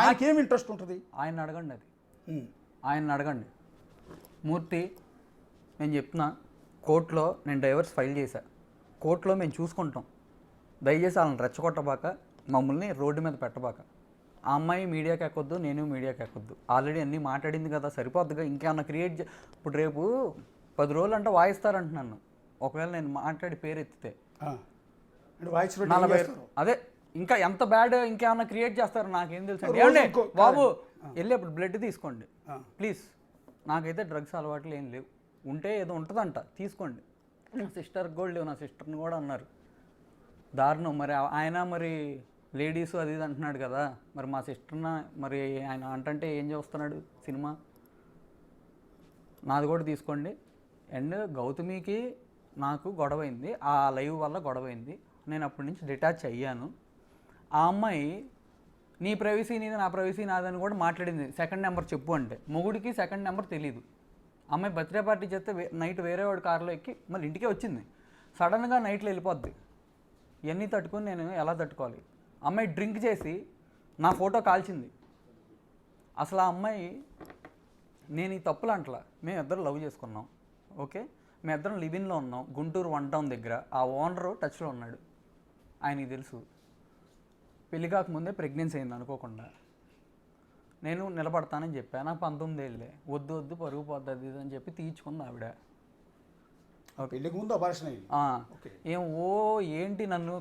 ఆయనకేం ఇంట్రెస్ట్ ఉంటుంది? ఆయన అడగండి, అది ఆయన అడగండి. మూర్తి, నేను చెప్తున్నా, కోర్టులో నేను డైవర్స్ ఫైల్ చేశా, కోర్టులో మేము చూసుకుంటాం, దయచేసి వాళ్ళని రెచ్చగొట్టబాక, మమ్మల్ని రోడ్డు మీద పెట్టబాక. ఆ అమ్మాయి మీడియాకి ఎక్కొద్దు, నేను మీడియాకి ఎక్కొద్దు, ఆల్రెడీ అన్నీ మాట్లాడింది కదా, సరిపోద్దుగా. ఇంకేమన్నా క్రియేట్ ఇప్పుడు రేపు 10 రోజులు అంటే వాయిస్తారంటున్నాను. ఒకవేళ నేను మాట్లాడి పేరు ఎత్తితే 40, అదే ఇంకా ఎంత బ్యాడ్ ఇంకేమన్నా క్రియేట్ చేస్తారు నాకేం తెలుసు. ఏమండి బాబు, వెళ్ళి అప్పుడు బ్లడ్ తీసుకోండి ప్లీజ్. నాకైతే డ్రగ్స్ అలవాట్లు ఏం లేవు, ఉంటే ఏదో ఉంటుందంట తీసుకోండి. నా సిస్టర్కి కూడా లేవు, నా సిస్టర్ని కూడా అన్నారు. దారుణం. మరి ఆయన మరి లేడీస్ అది ఇది అంటున్నాడు కదా, మరి మా సిస్టర్న మరి ఆయన అంటే ఏం చేస్తున్నాడు సినిమా. నాది కూడా తీసుకోండి. అండ్ గౌతమికి నాకు గొడవైంది, ఆ లైవ్ వల్ల గొడవైంది, నేను అప్పటి నుంచి డిటాచ్ అయ్యాను. ఆ అమ్మాయి నీ ప్రైవసీ నీది, నా ప్రైవసీ నాదని కూడా మాట్లాడింది. సెకండ్ నెంబర్ చెప్పు అంటే, మొగుడికి సెకండ్ నెంబర్ తెలీదు. అమ్మాయి బర్త్డే పార్టీ చేస్తే నైట్ వేరే వాడి కారులో ఎక్కి మళ్ళీ ఇంటికే వచ్చింది. సడన్గా నైట్లో వెళ్ళిపోద్ది. ఇవన్నీ తట్టుకొని నేను ఎలా తట్టుకోవాలి? అమ్మాయి డ్రింక్ చేసి నా ఫోటో కాల్చింది. అసలు ఆ అమ్మాయి, నేను ఈ తప్పులు అంటలా, మేము ఇద్దరు లవ్ చేసుకున్నాం, ఓకే, మేము ఇద్దరం లివిన్లో ఉన్నాం గుంటూరు 1 టౌన్ దగ్గర. ఆ ఓనరు టచ్లో ఉన్నాడు, ఆయనకి తెలుసు. పెళ్లి కాకముందే ప్రెగ్నెన్సీ అయింది అనుకోకుండా. నేను నిలబడతానని చెప్పా, నాకు 19 ఏళ్ళే, వద్దు వద్దు పరుగు పోద్ది అని చెప్పి తీర్చుకుంది ఆవిడ. పెళ్ళికి ముందు అబార్షన్ అయింది. ఏం ఏంటి నన్ను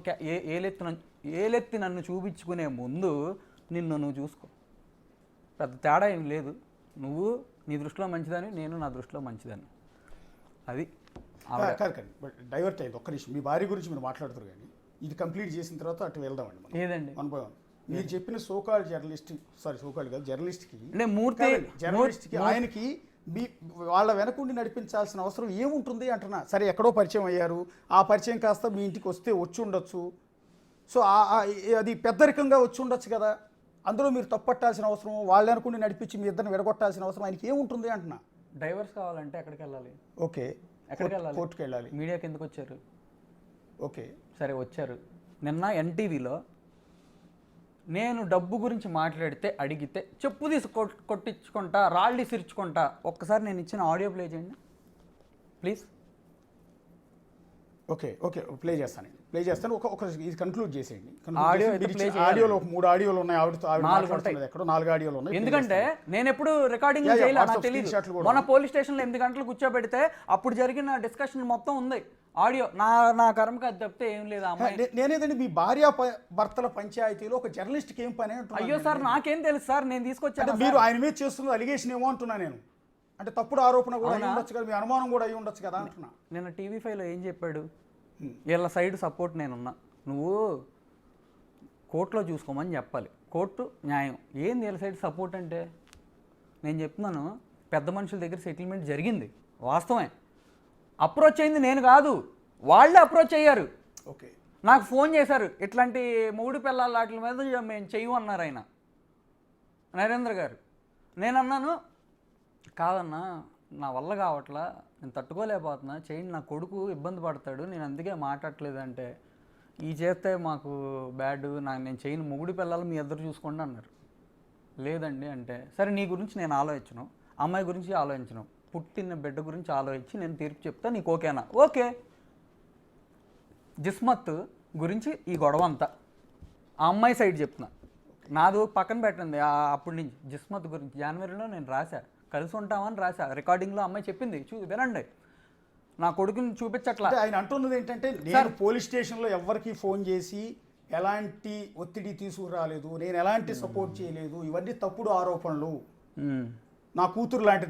ఏలెత్తి నన్ను చూపించుకునే ముందు నువ్వు చూసుకో, పెద్ద తేడా ఏం లేదు. నువ్వు నీ దృష్టిలో మంచిదని, నేను నా దృష్టిలో మంచిదని. అది బట్ డైవర్ట్ అయింది. ఒక్క నిమిషం, మీ భార్య గురించి మీరు మాట్లాడుతారు కానీ ఇది కంప్లీట్ చేసిన తర్వాత అటు వెళ్దామండి. ఏదండి మీరు చెప్పిన సోకాల్డ్ జర్నలిస్ట్, సోకాల్డ్ కాదు, జర్నలిస్ట్కి, జర్నలిస్ట్కి ఆయనకి మీ వాళ్ళ వెనకుండి నడిపించాల్సిన అవసరం ఏముంటుంది అంటున్నా. సరే, ఎక్కడో పరిచయం అయ్యారు, ఆ పరిచయం కాస్త మీ ఇంటికి వస్తే వచ్చి ఉండొచ్చు. సో అది పెద్దరికంగా వచ్చి ఉండొచ్చు కదా, అందులో మీరు తప్పట్టాల్సిన అవసరం, వాళ్ళ వెనకుండి నడిపించి మీ ఇద్దరిని విడగొట్టాల్సిన అవసరం ఆయనకి ఏముంటుంది అంటున్నా. డైవర్స్ కావాలంటే ఎక్కడికి వెళ్ళాలి? ఓకే, ఎక్కడికి వెళ్ళాలి? కోర్టుకి వెళ్ళాలి. మీడియాకి ఎందుకు వచ్చారు? ఓకే సరే వచ్చారు. నిన్న ఎన్టీవీలో నేను డబ్బు గురించి మాట్లాడితే, అడిగితే చెప్పు తీసి కొట్టించుకుంటా, రాళ్ళు సిరుచుకుంటా. ఒక్కసారి నేను ఇచ్చిన ఆడియో ప్లే చేయండి ప్లీజ్. ఓకే ఓకే ప్లే చేస్తాను. ఒక ఇది కన్క్లూడ్ చేసేయండి. ఆడియోలో 3 ఆడియోలు ఉన్నాయి, ఎక్కడో 4 ఆడియోలు ఉన్నాయి. ఎందుకంటే నేను ఎప్పుడు రికార్డింగ్ చేయలేదు, నాకు తెలియదు. మన పోలీస్ స్టేషన్లో 8 గంటలు కూర్చోబెడితే అప్పుడు జరిగిన డిస్కషన్ మొత్తం ఉంది ఆడియో. నా కర్మకి అది తప్పితే ఏం లేదు. అమ్మాయి నేనేదండి, మీ భార్య భర్తల పంచాయతీలో ఒక జర్నలిస్ట్కి ఏం పని? అయ్యో సార్, నాకేం తెలుసు సార్, నేను తీసుకొచ్చాను. మీరు ఆయన మీద చేస్తున్న అలిగేషన్ ఏమో అంటున్నా నేను. అంటే తప్పుడు ఆరోపణ కూడా అయి ఉండొచ్చు కదా, మీ అనుమానం కూడా అయి ఉండొచ్చు కదా అంటున్నా. నేను TV5లో ఏం చెప్పాడు, వీళ్ళ సైడ్ సపోర్ట్ నేనున్నా, నువ్వు కోర్టులో చూసుకోమని చెప్పాలి, కోర్టు న్యాయం. ఏంది వీళ్ళ సైడ్ సపోర్ట్ అంటే? నేను చెప్తున్నాను, పెద్ద మనుషుల దగ్గర సెటిల్మెంట్ జరిగింది, వాస్తవమే. అప్రోచ్ అయింది నేను కాదు, వాళ్ళే అప్రోచ్ అయ్యారు. ఓకే, నాకు ఫోన్ చేశారు, ఇట్లాంటి మూడు పిల్లల వాటి మీద మేము చెయ్యమన్నారు ఆయన, నరేంద్ర గారు. నేను అన్నాను, కాదన్నా నా వల్ల కావట్లా, నేను తట్టుకోలేకపోతున్నా, చేయండి, నా కొడుకు ఇబ్బంది పడతాడు, నేను అందుకే మాట్లాడలేదంటే, ఈ చేస్తే మాకు బ్యాడ్, నేను చేయను, మొగుడి పిల్లలు మీ ఇద్దరు చూసుకోండి అన్నారు. లేదండి అంటే, సరే నీ గురించి నేను ఆలోచించను, అమ్మాయి గురించి ఆలోచించను, పుట్టిన బిడ్డ గురించి ఆలోచించి నేను తీర్పు చెప్తా, నీకు ఓకేనా? ఓకే. జిస్మత్ గురించి ఈ గొడవ అంతా ఆ అమ్మాయి సైడ్ చెప్తున్నా, నాది పక్కన పెట్టండి. అప్పటి నుంచి జిస్మత్ గురించి జనవరిలో నేను రాశా, కలిసి ఉంటామని రాశా, రికార్డింగ్లో అమ్మాయి చెప్పింది, వినండి, నా కొడుకుని చూపించట్లా. ఆయన అంటున్నది ఏంటంటే, నేను పోలీస్ స్టేషన్లో ఎవరికి ఫోన్ చేసి ఎలాంటి ఒత్తిడి తీసుకురాలేదు, నేను ఎలాంటి సపోర్ట్ చేయలేదు, ఇవన్నీ తప్పుడు ఆరోపణలు, నా కూతురు లాంటి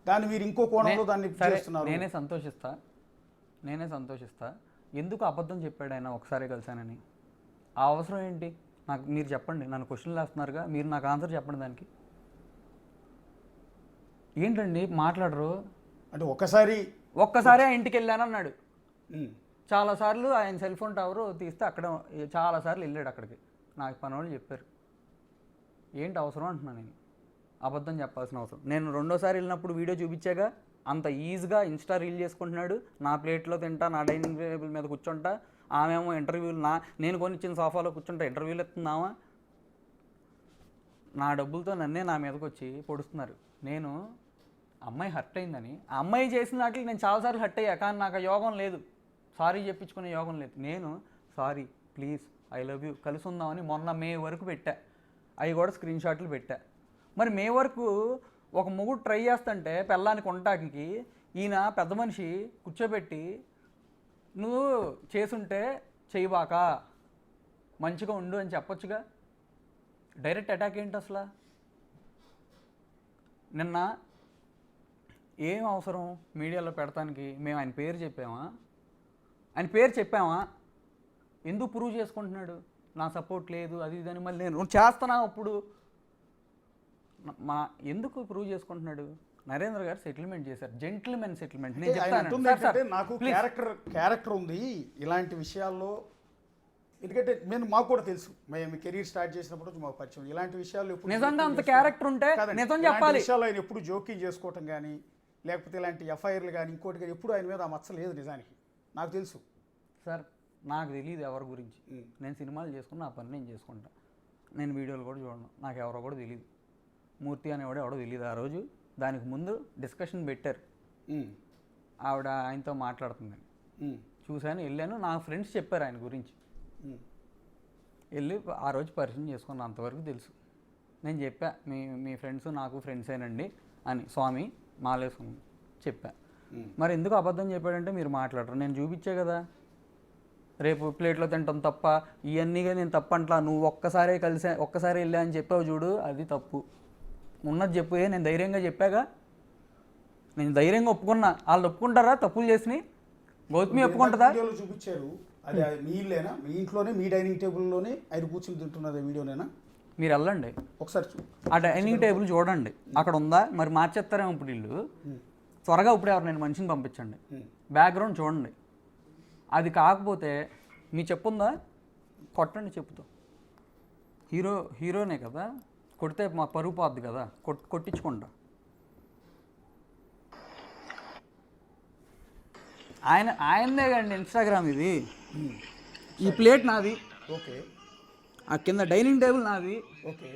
దాన్ని మీరు ఇంకో కోణంలో దాన్ని చేస్తున్నారు. నేనే సంతోషిస్తా. ఎందుకు అబద్ధం చెప్పాడు ఆయన ఒకసారి కలిసానని? ఆ అవసరం ఏంటి నాకు? మీరు చెప్పండి, నన్ను క్వశ్చన్లు వేస్తున్నారుగా, మీరు నాకు ఆన్సర్ చెప్పండి దానికి. ఏంటండి మాట్లాడరు అంటే? ఒక్కసారి ఆ ఇంటికి వెళ్ళానన్నాడు, చాలాసార్లు ఆయన సెల్ ఫోన్ టవర్ తీస్తే అక్కడ చాలాసార్లు వెళ్ళాడు అక్కడికి, నాకు పని వాళ్ళు చెప్పారు. ఏంటి అవసరం అంటున్నాను నేను, అబద్ధం చెప్పాల్సిన అవసరం. నేను రెండోసారి వెళ్ళినప్పుడు వీడియో చూపించాగా, అంత ఈజీగా ఇన్స్టా రీల్ చేసుకుంటున్నాడు, నా ప్లేట్లో తింటా, నా డైనింగ్ టేబుల్ మీద కూర్చుంటా, ఆమెమో ఇంటర్వ్యూలు, నేను కొనిచ్చిన సోఫాలో కూర్చుంటా ఇంటర్వ్యూలు ఎత్తున్నామా. నా డబ్బులతో నన్నే నా మీదకి వచ్చి పొడుస్తున్నారు. నేను అమ్మాయి హర్ట్ అయిందని, ఆ అమ్మాయి చేసిన వాటికి నేను చాలాసార్లు హర్ట్ అయ్యా, కానీ నాకు ఆ యోగం లేదు, సారీ చెప్పించుకునే యోగం లేదు. నేను sorry please I love you కలిసి ఉందామని మొన్న మే వరకు పెట్టా, అవి కూడా స్క్రీన్ షాట్లు పెట్టా. మరి మే వరకు ఒక మొగుడు ట్రై చేస్తుంటే పెళ్ళానికి ఉండటానికి ఈయన పెద్ద మనిషి కూర్చోబెట్టి నువ్వు చేసుంటే చేయబాక మంచిగా ఉండు అని చెప్పొచ్చుగా. డైరెక్ట్ అటాక్ ఏంటి అసలు? నిన్న ఏం అవసరం మీడియాలో పెడతానికి? మేము ఆయన పేరు చెప్పామా? ఆయన పేరు చెప్పామా? ఎందుకు ప్రూవ్ చేసుకుంటున్నాడు నా సపోర్ట్ లేదు అది ఇదని? మళ్ళీ నేను చేస్తున్నా అప్పుడు మా ఎందుకు ప్రూవ్ చేసుకుంటున్నాడు? నరేంద్ర గారు సెటిల్మెంట్ చేశారు, జెంటిల్మెన్ సెటిల్మెంట్. నేను చెప్తాను, నాకు క్యారెక్టర్ ఉంది ఇలాంటి విషయాల్లో. ఎందుకంటే మాకు కూడా తెలుసు, మేము కెరీర్ స్టార్ట్ చేసినప్పుడు మాకు పరిచయం. ఇలాంటి విషయాలు నిజంగా అంత క్యారెక్టర్ ఉంటే నిజం చెప్పాలి. విషయాల్లో ఆయన ఎప్పుడు జోక్యం చేసుకోవటం కానీ, లేకపోతే ఇలాంటి ఎఫ్ఐఆర్లు కానీ ఇంకోటి కానీ ఎప్పుడు ఆయన మీద ఆ మచ్చ లేదు. నిజానికి నాకు తెలుసు సార్, నాకు తెలియదు ఎవరి గురించి. నేను సినిమాలు చేసుకుని నా పని నేను చేసుకుంటా, నేను వీడియోలు కూడా చూడను, నాకు ఎవరో కూడా తెలియదు. మూర్తి అనేవాడు ఎవడో తెలియదు. ఆ రోజు దానికి ముందు డిస్కషన్ పెట్టారు, ఆవిడ ఆయనతో మాట్లాడుతుందని చూశాను, వెళ్ళాను. నా ఫ్రెండ్స్ చెప్పారు ఆయన గురించి, వెళ్ళి ఆ రోజు పరిచయం చేసుకున్న అంతవరకు తెలుసు. నేను చెప్పా మీ ఫ్రెండ్స్ నాకు ఫ్రెండ్సేనండి అని, స్వామి మాలేసుకుని చెప్పా. మరి ఎందుకు అబద్ధం చెప్పాడంటే మీరు మాట్లాడరు, నేను చూపించే కదా. రేపు ప్లేట్లో తింటాం తప్ప ఇవన్నీగా నేను తప్పంట్లా, నువ్వు ఒక్కసారి వెళ్ళా అని చెప్పావు చూడు, అది తప్పు. ఉన్నది చెప్పు. నేను ధైర్యంగా చెప్పాగా, నేను ధైర్యంగా ఒప్పుకున్నా. వాళ్ళు ఒప్పుకుంటారా తప్పులు చేసినాయి? గౌతమి ఒప్పుకుంటుందా? చూపించారు, అది మీ ఇల్లేనా? మీ ఇంట్లోనే మీ డైనింగ్ టేబుల్లోనే ఆయన కూర్చుని తింటున్నది వీడియోనేనా? మీరు వెళ్ళండి ఒకసారి ఆ డైనింగ్ టేబుల్ చూడండి, అక్కడ ఉందా? మరి మార్చేస్తారేమో ఇప్పుడు ఇల్లు. త్వరగా ఇప్పుడు ఎవరు మనిషిని పంపించండి, బ్యాక్గ్రౌండ్ చూడండి. అది కాకపోతే మీ చెప్పుందా కొట్టండి చెప్పుతో. హీరోనే కదా, కొడితే మా పరుగు పోద్ది కదా, కొట్టించుకుంటా. ఆయనదే కండి ఇన్స్టాగ్రామ్ ఇది. ఈ ప్లేట్ నాది, ఓకే. ఆ కింద డైనింగ్ టేబుల్ నాది, ఓకే.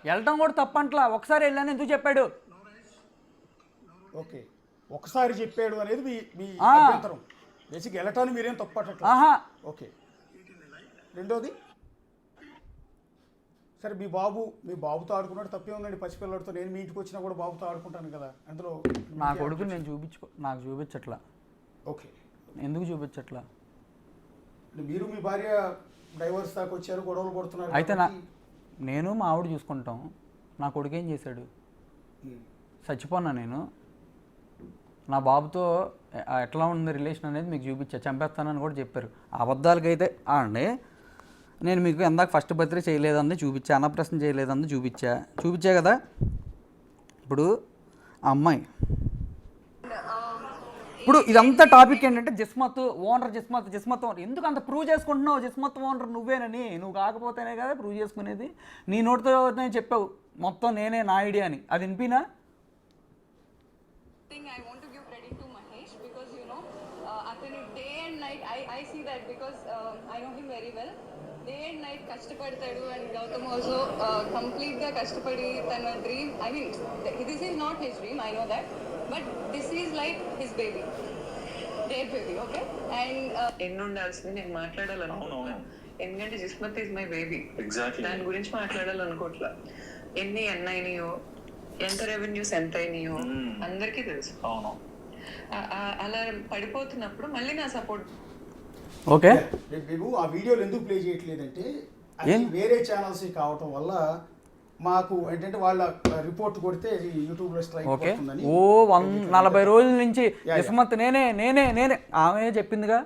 వెళ్ళటం కూడా తప్పంట్లా. ఒకసారి వెళ్ళాను ఎందుకు చెప్పాడు? ఓకే, ఒకసారి చెప్పాడు అనేది మీ అభ్యంతరం. బేసిక్ వెళ్ళటాన్ని మీరేం తప్పట్లా. ఓకే. రెండోది, సరే మీ బాబుతో ఆడుకున్నాడు, తప్పే ఉందండి. పసిపిల్లడితో నేను మీ ఇంటికి వచ్చినా కూడా బాబుతో ఆడుకుంటాను కదా, అందులో నా కొడుకు నేను నాకు చూపించట్లా. ఓకే, ఎందుకు చూపించట్లా? మీరు మీ భార్య డైవర్స్ దాకా వచ్చారు, గొడవలు పడుతున్నారు. అయితే నేను మా ఆవిడ చూసుకుంటాం. నా కొడుకు ఏం చేశాడు? చచ్చిపోన్నా నేను. నా బాబుతో ఎట్లా ఉంది రిలేషన్ అనేది మీకు చూపించా, చంపేస్తానని కూడా చెప్పారు. అబద్ధాలకైతే అండి నేను మీకు ఎందాక ఫస్ట్ బర్త్డే చేయలేదంది చూపించా, అన్నప్రశ్న చేయలేదంది చూపించా కదా. ఇప్పుడు ఆ అమ్మాయి, ఇప్పుడు ఇదంతా టాపిక్ ఏంటంటే జిస్మత్ ఓనర్, జిస్మత్ ఓనర్. ఎందుకు అంత ప్రూవ్ చేసుకుంటున్నావు? జిస్మత్ ఓనర్ నువ్వేనని. నువ్వు కాకపోతేనే కదా ప్రూవ్ చేసుకునేది. నీ నోటితో నేను చెప్పావు మొత్తం నేనే నా ఐడియా అని, అది వినిపినా? కష్టపడతాడు అండ్ గౌతమ్ ఆల్సో కంప్లీట్ గా కష్టపడి తన dream, I mean this is not his dream, I know that, but this is like his baby, their baby. Okay, and ఎన్ని ఉండాల్సింది నేను మాట్లాడాలనుకుంటున్నాను, ఎందుకంటే జిస్మత్ ఈజ్ మై బేబీ. దాని గురించి మాట్లాడాలనుకోవట్లా. ఎన్ని అయినాయో, ఎంత రెవెన్యూస్ ఎంత అయినాయో అందరికీ తెలుసు. అలా పడిపోతున్నప్పుడు మళ్ళీ నా సపోర్ట్. ఓకే, మేము ఆ వీడియోలు ఎందుకు ప్లే చేయట్లేదంటే అది వేరే ఛానల్స్ కావటం వల్ల మాకు ఏంటంటే వాళ్ళ రిపోర్ట్ కొడితే యూట్యూబ్లో స్ట్రైక్ అవుతుందని. 40 రోజుల నుంచి జిస్మత్ నేనే ఆమె చెప్పిందిగా.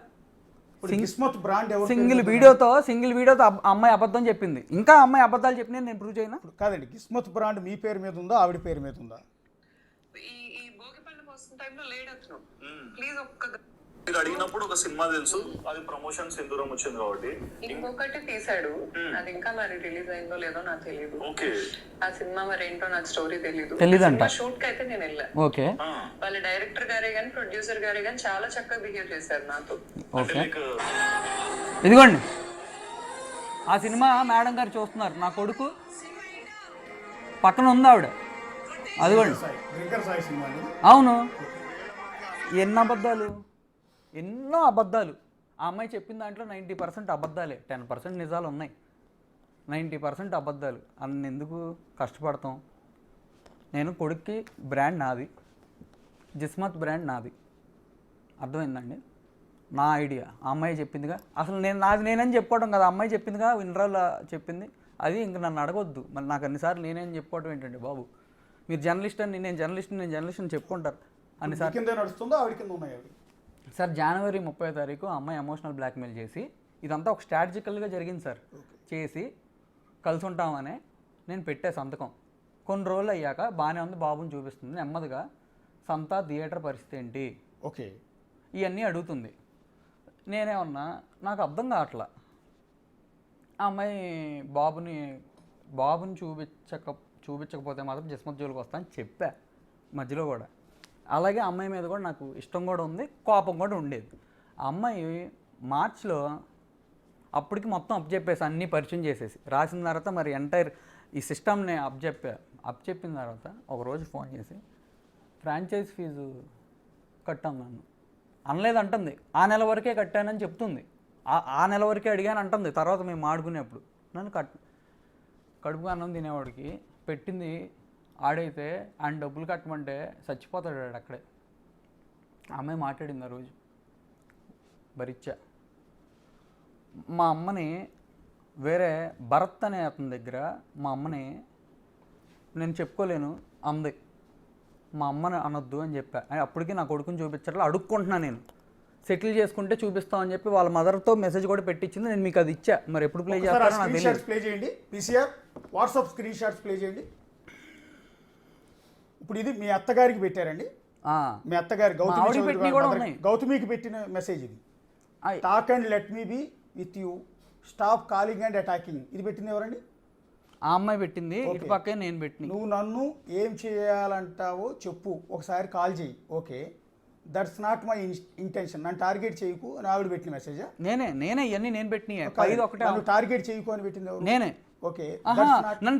జిస్మత్ బ్రాండ్ సింగిల్ వీడియోతో అమ్మాయి అబద్ధం చెప్పింది. ఇంకా అమ్మాయి అబద్ధాలు చెప్పిన నేను ప్రూవ్ చేయనా? కాదండి, జిస్మత్ బ్రాండ్ మీ పేరు మీద ఉందా, ఆవిడ పేరు మీద ఉందా? ఈ భోగి పండుగ వస్తున్న టైంలో లేడచ్చు ప్లీజ్ ఒక్క మీకు అడిగినప్పుడు ఒక సినిమా తెలుసు, అది ప్రమోషన్ సింధూరం వచ్చింది కాబట్టి. ఇంకొకటి తీసాడు, అది ఇంకా మరి రిలీజ్ అయిందో లేదో నాకు తెలియదు. ఓకే, ఆ సినిమా మరి ఏంటో నాకు స్టోరీ తెలియదు. తెలీదంట. షూట్ కి అయితే నేను వెళ్ళా. ఓకే వాళ్ళ డైరెక్టర్ గారే గానీ ప్రొడ్యూసర్ గారే గానీ చాలా చక్కగా బిహేవ్ చేశారు నాతో. అంటే లైక్ ఇదిగోండి ఆ సినిమా మేడం గారు చూస్తున్నారు, నా కొడుకు పక్కన ఉంది ఆవిడ, అదిగోండి. డ్రింకర్ సాయి సినిమా అండి. అవును, ఎన్నో అబద్ధాలు. ఆ అమ్మాయి చెప్పిన దాంట్లో 90% అబద్ధాలే, 10% నిజాలు ఉన్నాయి. 90% అబద్ధాలు. ఎందుకు కష్టపడతాం? నేను కొడుక్కి బ్రాండ్ నాది, జిస్మత్ బ్రాండ్ నాది, అర్థమైందండి? నా ఐడియా ఆ అమ్మాయి చెప్పిందిగా. అసలు నేనేం చెప్పుకోవడం కదా, అమ్మాయి చెప్పిందిగా, వినరాలు చెప్పింది. అది ఇంక నన్ను అడగొద్దు. మరి నాకు అన్నిసార్లు నేనేం చెప్పుకోవడం ఏంటండి బాబు? మీరు జర్నలిస్ట్ అని, నేను జర్నలిస్ట్ అని చెప్పుకుంటారు అన్నిసార్లు. కింద నడుస్తుందో ఆవిడ కింద ఉన్నాయి అవి. సార్ జనవరి 30వ తారీఖు ఆ అమ్మాయి ఎమోషనల్ బ్లాక్మెయిల్ చేసి, ఇదంతా ఒక స్ట్రాటజికల్గా జరిగింది సార్. చేసి కలిసి ఉంటామనే నేను పెట్టే సంతకం. కొన్ని రోజులు అయ్యాక బాగానే ఉంది, బాబుని చూపిస్తుంది, నెమ్మదిగా సంతా థియేటర్ పరిస్థితి ఏంటి, ఓకే, ఇవన్నీ అడుగుతుంది. నేనేమన్నా నాకు అర్థం కావట్లా. ఆ అమ్మాయి బాబుని చూపించకపోతే మాత్రం జిస్మత్ జోలికి వస్తా అని చెప్పా మధ్యలో కూడా. అలాగే అమ్మాయి మీద కూడా నాకు ఇష్టం కూడా ఉంది, కోపం కూడా ఉండేది. ఆ అమ్మాయి మార్చ్లో అప్పటికి మొత్తం అప్పచెప్పేసి అన్నీ పరిచయం చేసేసి రాసిన తర్వాత మరి ఎంటైర్ ఈ సిస్టమ్ని అప్పచెప్పిన తర్వాత ఒకరోజు ఫోన్ చేసి ఫ్రాంచైజ్ ఫీజు కట్టాం నన్ను అనలేదంటుంది. ఆ నెల వరకే కట్టానని చెప్తుంది. ఆ నెల వరకే అడిగాను అంటుంది. తర్వాత మేము ఆడుకునేప్పుడు నన్ను కడుపు అన్నం తినేవాడికి పెట్టింది ఆడైతే ఆయన డబ్బులు కట్టమంటే చచ్చిపోతాడు అక్కడే. అమ్మాయి మాట్లాడింది ఆ రోజు, భరిచ్చా. మా అమ్మని వేరే భరత్ అనే అతని దగ్గర మా అమ్మని నేను చెప్పుకోలేను అంది. మా అమ్మని అనొద్దు అని చెప్పా. అప్పటికి నా కొడుకుని చూపించట్లా, అడుక్కుంటున్నాను నేను. సెటిల్ చేసుకుంటే చూపిస్తామని చెప్పి వాళ్ళ మదర్తో మెసేజ్ కూడా పెట్టించింది. నేను మీకు అది ఇచ్చా, మరి ఎప్పుడు ప్లే చేస్తారో నాకు తెలియదు. ప్లే చేయండి PCR, WhatsApp screen shots play చేయండి. ఇప్పుడు ఇది మీ అత్తగారికి పెట్టారండి. మీ అత్తగారి గౌతమికి పెట్టిన మెసేజ్ ఇది. Talk and let me be with you, stop calling and attacking. ఇది పెట్టింది ఎవరండి? ఆ అమ్మాయి పెట్టింది. ఇటు పక్కే నేను పెట్టిన. నువ్వు నన్ను ఏం చేయాలంటావో చెప్పు, ఒకసారి కాల్ చేయి. Okay, that's not my intention. నన్ను టార్గెట్ చేయకు అని ఆవిడ పెట్టిన మెసేజ్. నేనే ఇవన్నీ నేను పెట్టిన. టార్గెట్ చేయకు అని పెట్టింది నేనే. ఓకే, నన్ను